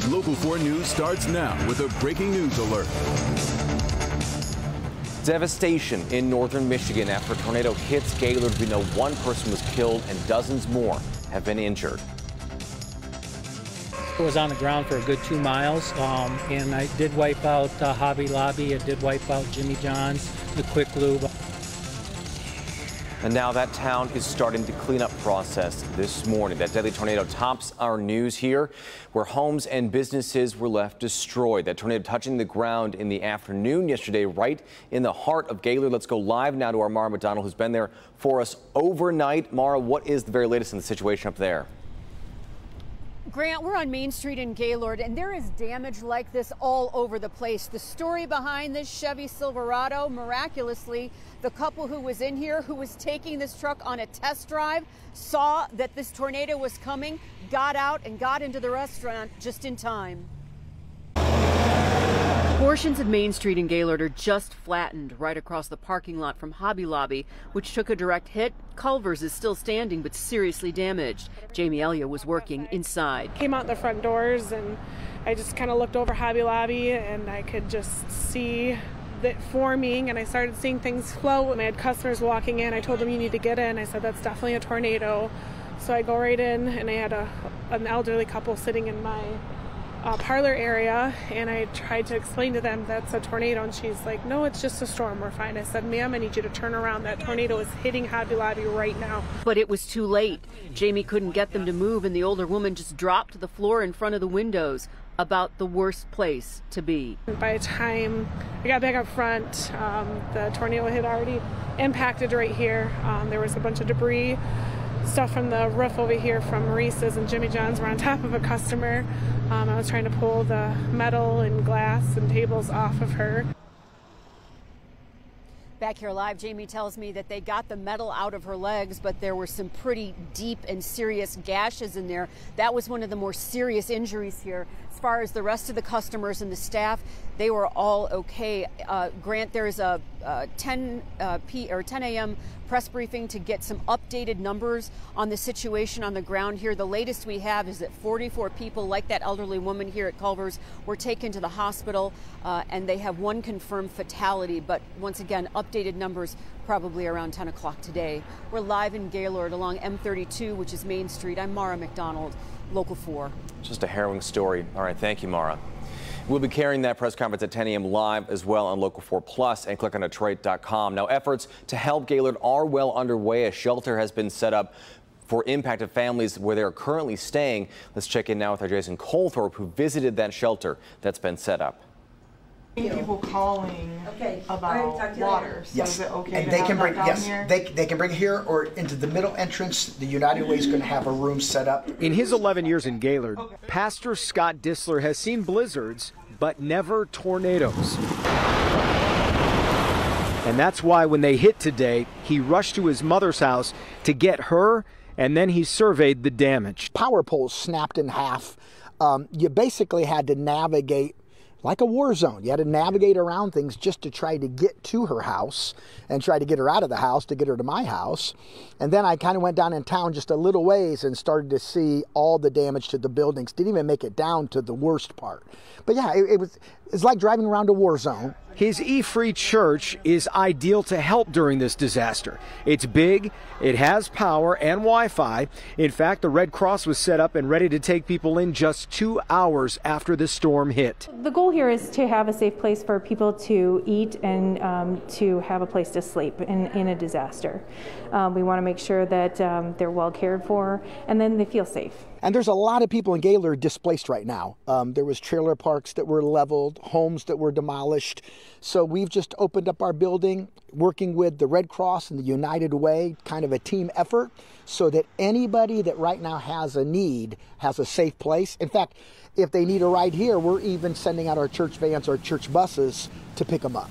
Local 4 News starts now with a breaking news alert. Devastation in northern Michigan after a tornado hits Gaylord. We know one person was killed and dozens more have been injured. It was on the ground for a good 2 miles, and I did wipe out Hobby Lobby. It did wipe out Jimmy John's, the Quick Lube. And now that town is starting the cleanup process this morning. That deadly tornado tops our news here, where homes and businesses were left destroyed. That tornado touching the ground in the afternoon yesterday, right in the heart of Gaylord. Let's go live now to our Mara McDonald, who's been there for us overnight. Mara, what is the very latest in the situation up there? Grant, we're on Main Street in Gaylord, and there is damage like this all over the place. The story behind this Chevy Silverado, miraculously, the couple who was in here, who was taking this truck on a test drive, saw that this tornado was coming, got out and got into the restaurant just in time. Portions of Main Street in Gaylord are just flattened right across the parking lot from Hobby Lobby, which took a direct hit. Culvers is still standing but seriously damaged. Jamie Elliott was working inside. Came out the front doors and I just kind of looked over Hobby Lobby and I could just see it forming, and I started seeing things float. When I had customers walking in, I told them, you need to get in. I said, that's definitely a tornado. So I go right in and I had an elderly couple sitting in my parlor area, and I tried to explain to them that's a tornado, and she's like, no, it's just a storm, we're fine. I said, ma'am, I need you to turn around. That tornado is hitting Hobby Lobby right now. But it was too late. Jamie couldn't get them to move, and the older woman just dropped to the floor in front of the windows. About the worst place to be. By the time I got back up front, the tornado had already impacted right here. There was a bunch of debris. Stuff from the roof over here from Maurice's and Jimmy John's were on top of a customer. I was trying to pull the metal and glass and tables off of her. Back here live, Jamie tells me that they got the metal out of her legs, but there were some pretty deep and serious gashes in there. That was one of the more serious injuries here. As far as the rest of the customers and the staff, they were all okay. Grant, there's a 10 a.m. press briefing to get some updated numbers on the situation on the ground here. The latest we have is that 44 people, like that elderly woman here at Culvers, were taken to the hospital, and they have one confirmed fatality. But once again, updated numbers probably around 10 o'clock today. We're live in Gaylord along M32, which is Main Street. I'm Mara McDonald, Local 4. Just a harrowing story. All right, thank you, Mara. We'll be carrying that press conference at 10 a.m. live as well on Local 4 Plus and clickondetroit.com. Now, efforts to help Gaylord are well underway. A shelter has been set up for impacted families where they're currently staying. Let's check in now with our Jason Colthorpe, who visited that shelter that's been set up. People calling about water. So yes, is it okay and to they can bring here? they can bring it here or into the middle entrance. The United Way is going to have a room set up. In his 11 years in Gaylord, Pastor Scott Dissler has seen blizzards, but never tornadoes. And that's why when they hit today, he rushed to his mother's house to get her, and then he surveyed the damage. Power poles snapped in half. You basically had to navigate like a war zone. You had to navigate around things just to try to get to her house and try to get her out of the house to get her to my house. And then I kind of went down in town just a little ways and started to see all the damage to the buildings. Didn't even make it down to the worst part. But yeah, it's like driving around a war zone. His E-Free Church is ideal to help during this disaster. It's big, it has power and Wi-Fi. In fact, the Red Cross was set up and ready to take people in just 2 hours after the storm hit. The goal here is to have a safe place for people to eat and to have a place to sleep in a disaster. We want to make sure that they're well cared for and then they feel safe. And there's a lot of people in Gaylord displaced right now. There was trailer parks that were leveled, homes that were demolished. So we've just opened up our building, working with the Red Cross and the United Way, kind of a team effort, so that anybody that right now has a need has a safe place. In fact, if they need a ride here, we're even sending out our church vans or church buses to pick them up.